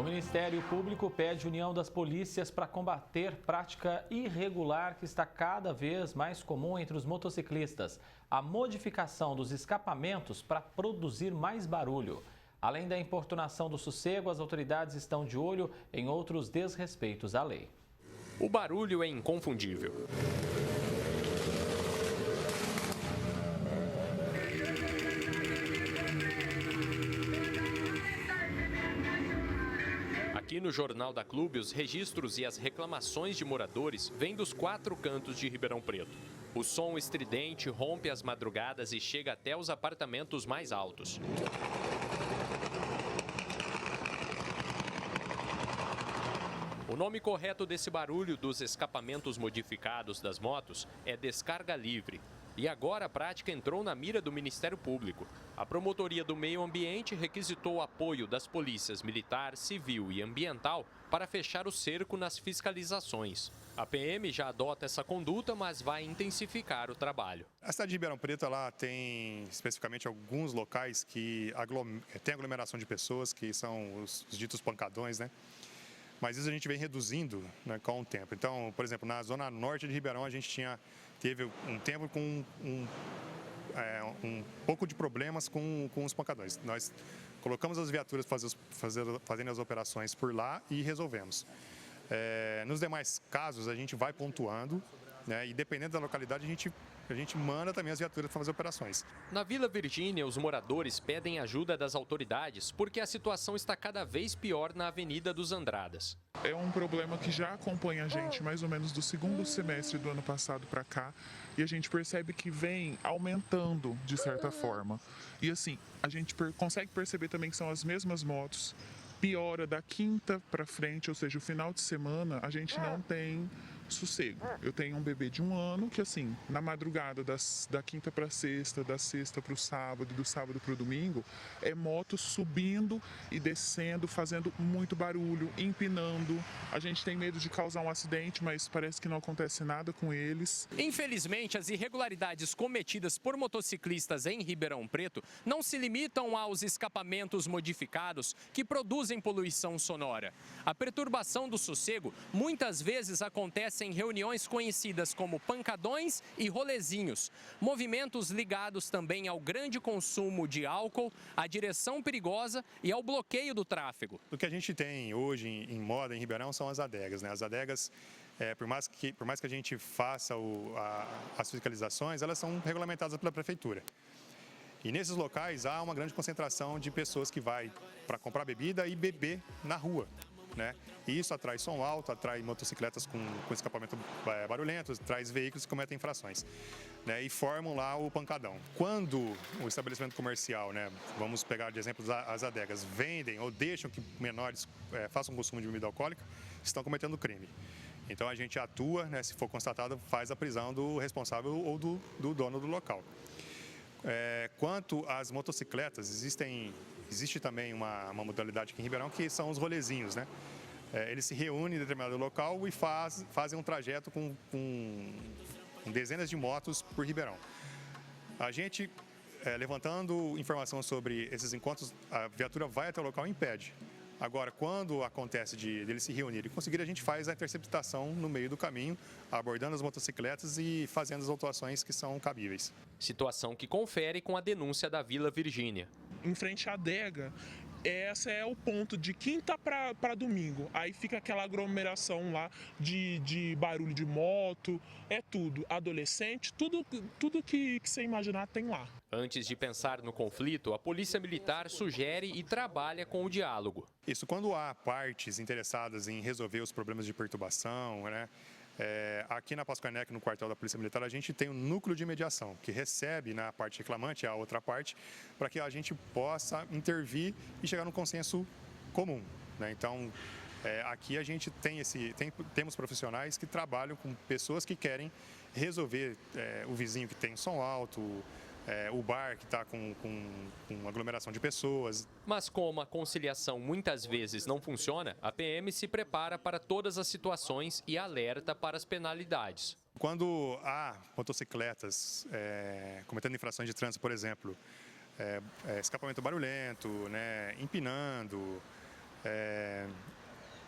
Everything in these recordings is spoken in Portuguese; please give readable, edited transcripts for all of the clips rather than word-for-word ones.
O Ministério Público pede união das polícias para combater prática irregular que está cada vez mais comum entre os motociclistas: a modificação dos escapamentos para produzir mais barulho. Além da importunação do sossego, as autoridades estão de olho em outros desrespeitos à lei. O barulho é inconfundível. Aqui no Jornal da Clube, os registros e as reclamações de moradores vêm dos 4 cantos de Ribeirão Preto. O som estridente rompe as madrugadas e chega até os apartamentos mais altos. O nome correto desse barulho dos escapamentos modificados das motos é descarga livre. E agora a prática entrou na mira do Ministério Público. A Promotoria do Meio Ambiente requisitou o apoio das polícias militar, civil e ambiental para fechar o cerco nas fiscalizações. A PM já adota essa conduta, mas vai intensificar o trabalho. A cidade de Ribeirão Preto ela tem especificamente alguns locais que tem aglomeração de pessoas, que são os ditos pancadões, né? Mas isso a gente vem reduzindo, né, com o tempo. Então, por exemplo, na zona norte de Ribeirão a gente teve um tempo com um pouco de problemas com os pancadões. Nós colocamos as viaturas fazendo as operações por lá e resolvemos. Nos demais casos a gente vai pontuando, né, e dependendo da localidade a gente manda também as viaturas para fazer operações. Na Vila Virgínia, os moradores pedem ajuda das autoridades porque a situação está cada vez pior na Avenida dos Andradas. É um problema que já acompanha a gente mais ou menos do segundo semestre do ano passado para cá, e a gente percebe que vem aumentando de certa forma. E assim, a gente consegue perceber também que são as mesmas motos. Piora da quinta para frente, ou seja, o final de semana, a gente não tem sossego. Eu tenho um bebê de 1 ano que, assim, na madrugada da quinta para sexta, da sexta para o sábado, do sábado para o domingo, é moto subindo e descendo, fazendo muito barulho, empinando. A gente tem medo de causar um acidente, mas parece que não acontece nada com eles. Infelizmente, as irregularidades cometidas por motociclistas em Ribeirão Preto não se limitam aos escapamentos modificados que produzem poluição sonora. A perturbação do sossego muitas vezes acontece em reuniões conhecidas como pancadões e rolezinhos. Movimentos ligados também ao grande consumo de álcool, à direção perigosa e ao bloqueio do tráfego. O que a gente tem hoje em moda em Ribeirão são as adegas, né? As adegas, por mais que a gente faça as fiscalizações, elas são regulamentadas pela prefeitura. E nesses locais há uma grande concentração de pessoas que vai para comprar bebida e beber na rua, né? E isso atrai som alto, atrai motocicletas com escapamento barulhento, traz veículos que cometem infrações, né? E formam lá o pancadão. Quando o estabelecimento comercial, né, vamos pegar de exemplo as adegas, vendem ou deixam que menores façam consumo de bebida alcoólica, estão cometendo crime. Então a gente atua, né, se for constatado, faz a prisão do responsável ou do dono do local. Quanto às motocicletas, existe também uma modalidade aqui em Ribeirão que são os rolezinhos, né? Eles se reúnem em determinado local e fazem um trajeto com dezenas de motos por Ribeirão. A gente, levantando informação sobre esses encontros, a viatura vai até o local e impede. Agora, quando acontece deles se reunirem e conseguir, a gente faz a interceptação no meio do caminho, abordando as motocicletas e fazendo as autuações que são cabíveis. Situação que confere com a denúncia da Vila Virgínia. Em frente à adega, esse é o ponto de quinta para domingo. Aí fica aquela aglomeração lá de barulho de moto, é tudo. Adolescente, tudo que você imaginar tem lá. Antes de pensar no conflito, a Polícia Militar sugere e trabalha com o diálogo. Isso, quando há partes interessadas em resolver os problemas de perturbação, né? Aqui na Pascoanec, no quartel da Polícia Militar, a gente tem um núcleo de mediação, que recebe na parte reclamante a outra parte, para que a gente possa intervir e chegar num consenso comum, né? Então, aqui a gente temos profissionais que trabalham com pessoas que querem resolver o vizinho que tem som alto, o bar que está com aglomeração de pessoas. Mas como a conciliação muitas vezes não funciona, a PM se prepara para todas as situações e alerta para as penalidades. Quando há motocicletas cometendo infrações de trânsito, por exemplo, escapamento barulhento, né, empinando,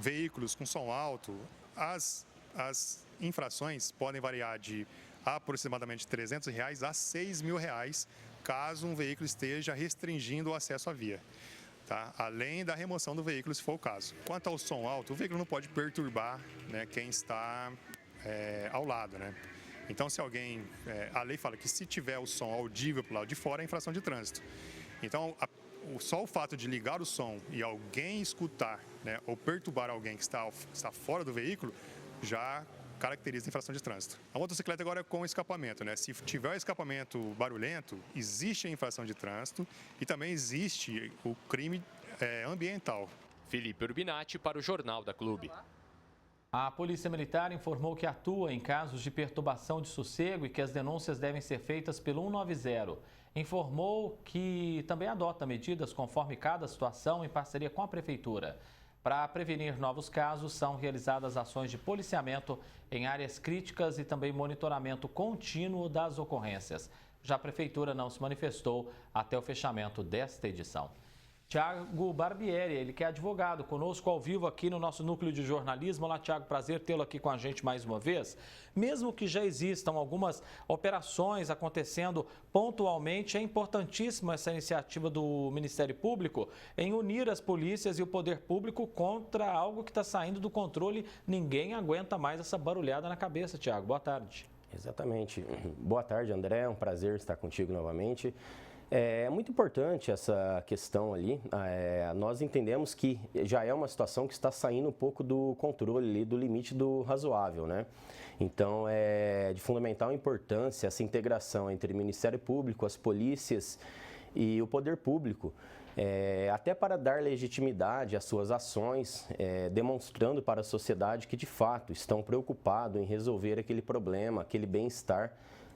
veículos com som alto, as infrações podem variar de aproximadamente R$ 300 a R$ 6.000, caso um veículo esteja restringindo o acesso à via, tá? Além da remoção do veículo, se for o caso. Quanto ao som alto, o veículo não pode perturbar, né, quem está ao lado, né? Então, se alguém... a lei fala que se tiver o som audível para o lado de fora, é infração de trânsito. Então, só o fato de ligar o som e alguém escutar, né, ou perturbar alguém que está fora do veículo, já caracteriza a infração de trânsito. A motocicleta agora é com escapamento, né? Se tiver o escapamento barulhento, existe a infração de trânsito e também existe o crime ambiental. Felipe Urbinati para o Jornal da Clube. A Polícia Militar informou que atua em casos de perturbação de sossego e que as denúncias devem ser feitas pelo 190. Informou que também adota medidas conforme cada situação em parceria com a Prefeitura. Para prevenir novos casos, são realizadas ações de policiamento em áreas críticas e também monitoramento contínuo das ocorrências. Já a Prefeitura não se manifestou até o fechamento desta edição. Tiago Barbieri, ele que é advogado, conosco ao vivo aqui no nosso núcleo de jornalismo. Olá, Tiago, prazer tê-lo aqui com a gente mais uma vez. Mesmo que já existam algumas operações acontecendo pontualmente, é importantíssima essa iniciativa do Ministério Público em unir as polícias e o poder público contra algo que está saindo do controle. Ninguém aguenta mais essa barulhada na cabeça, Tiago. Boa tarde. Exatamente. Boa tarde, André. É um prazer estar contigo novamente. É muito importante essa questão ali. Nós entendemos que já é uma situação que está saindo um pouco do controle ali, do limite do razoável, né? Então, é de fundamental importância essa integração entre o Ministério Público, as polícias e o poder público, até para dar legitimidade às suas ações, demonstrando para a sociedade que, de fato, estão preocupados em resolver aquele problema, aquele bem-estar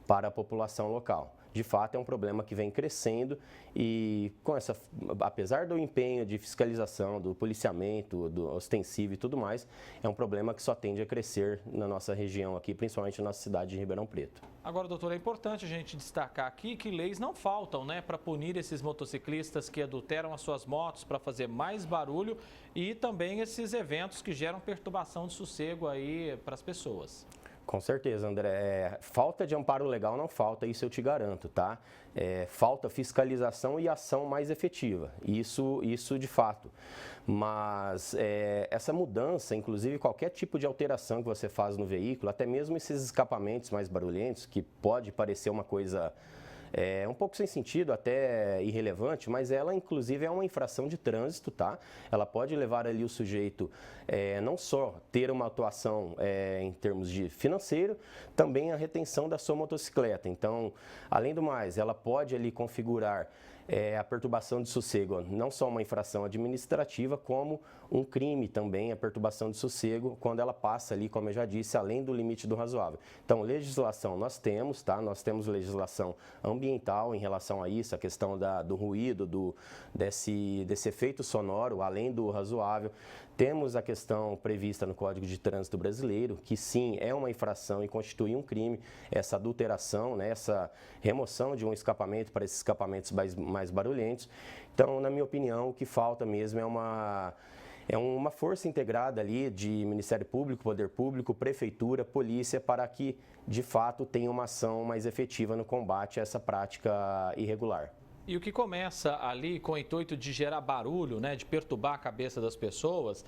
para a população local. De fato, é um problema que vem crescendo e, apesar do empenho de fiscalização, do policiamento, do ostensivo e tudo mais, é um problema que só tende a crescer na nossa região aqui, principalmente na nossa cidade de Ribeirão Preto. Agora, doutor, é importante a gente destacar aqui que leis não faltam, né, para punir esses motociclistas que adulteram as suas motos para fazer mais barulho e também esses eventos que geram perturbação de sossego aí para as pessoas. Com certeza, André. Falta de amparo legal não falta, isso eu te garanto, tá? Falta fiscalização e ação mais efetiva, isso de fato. Mas essa mudança, inclusive qualquer tipo de alteração que você faz no veículo, até mesmo esses escapamentos mais barulhentos, que pode parecer uma coisa um pouco sem sentido, até irrelevante, mas ela inclusive é uma infração de trânsito, tá? Ela pode levar ali o sujeito não só ter uma atuação em termos de financeiro, também a retenção da sua motocicleta. Então, além do mais, ela pode ali configurar a perturbação de sossego, não só uma infração administrativa, como um crime também, a perturbação de sossego, quando ela passa ali, como eu já disse, além do limite do razoável. Então, legislação nós temos, tá? Nós temos legislação ambiental em relação a isso, a questão do ruído, desse efeito sonoro, além do razoável. Temos a questão prevista no Código de Trânsito Brasileiro, que sim, é uma infração e constitui um crime, essa adulteração, né, essa remoção de um escapamento para esses escapamentos mais barulhentos. Então, na minha opinião, o que falta mesmo é uma força integrada ali de Ministério Público, Poder Público, Prefeitura, Polícia, para que, de fato, tenha uma ação mais efetiva no combate a essa prática irregular. E o que começa ali com o intuito de gerar barulho, né, de perturbar a cabeça das pessoas,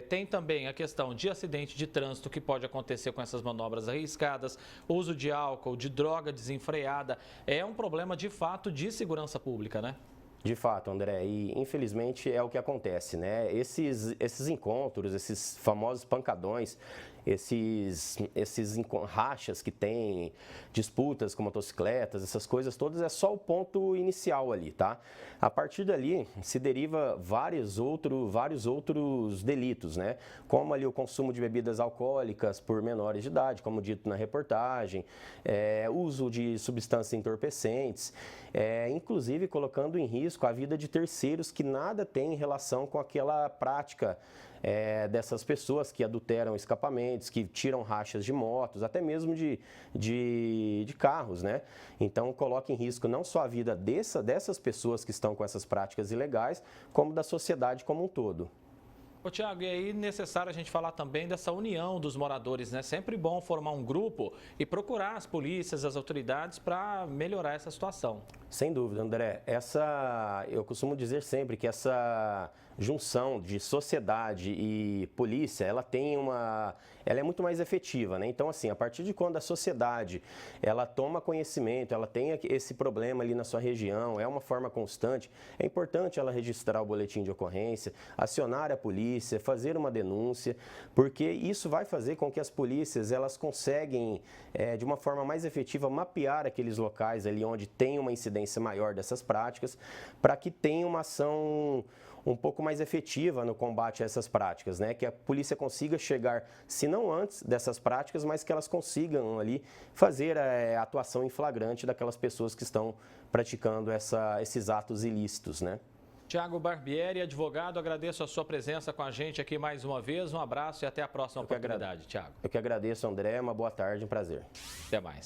tem também a questão de acidente de trânsito que pode acontecer com essas manobras arriscadas, uso de álcool, de droga desenfreada. É um problema de fato de segurança pública, né? De fato, André, e infelizmente é o que acontece, né? Esses encontros, esses famosos pancadões, esses rachas que tem, disputas com motocicletas, essas coisas todas, é só o ponto inicial ali, tá? A partir dali se deriva vários outros delitos, né? Como ali o consumo de bebidas alcoólicas por menores de idade, como dito na reportagem, uso de substâncias entorpecentes, inclusive colocando em risco a vida de terceiros que nada tem em relação com aquela prática dessas pessoas que adulteram escapamentos, que tiram rachas de motos, até mesmo de carros, né? Então, coloca em risco não só a vida dessas pessoas que estão com essas práticas ilegais, como da sociedade como um todo. Ô, Tiago, e aí necessário a gente falar também dessa união dos moradores, né? Sempre bom formar um grupo e procurar as polícias, as autoridades para melhorar essa situação. Sem dúvida, André. Eu costumo dizer sempre que essa junção de sociedade e polícia, ela é muito mais efetiva, né? Então, assim, a partir de quando a sociedade, ela toma conhecimento, ela tem esse problema ali na sua região, é uma forma constante, é importante ela registrar o boletim de ocorrência, acionar a polícia, fazer uma denúncia, porque isso vai fazer com que as polícias, elas conseguem, de uma forma mais efetiva, mapear aqueles locais ali onde tem uma incidência maior dessas práticas, para que tenha uma ação um pouco mais efetiva no combate a essas práticas, né? Que a polícia consiga chegar, se não antes dessas práticas, mas que elas consigam ali fazer a atuação em flagrante daquelas pessoas que estão praticando esses atos ilícitos, né? Tiago Barbieri, advogado, agradeço a sua presença com a gente aqui mais uma vez. Um abraço e até a próxima oportunidade, Tiago. Eu que agradeço, André. Uma boa tarde, um prazer. Até mais.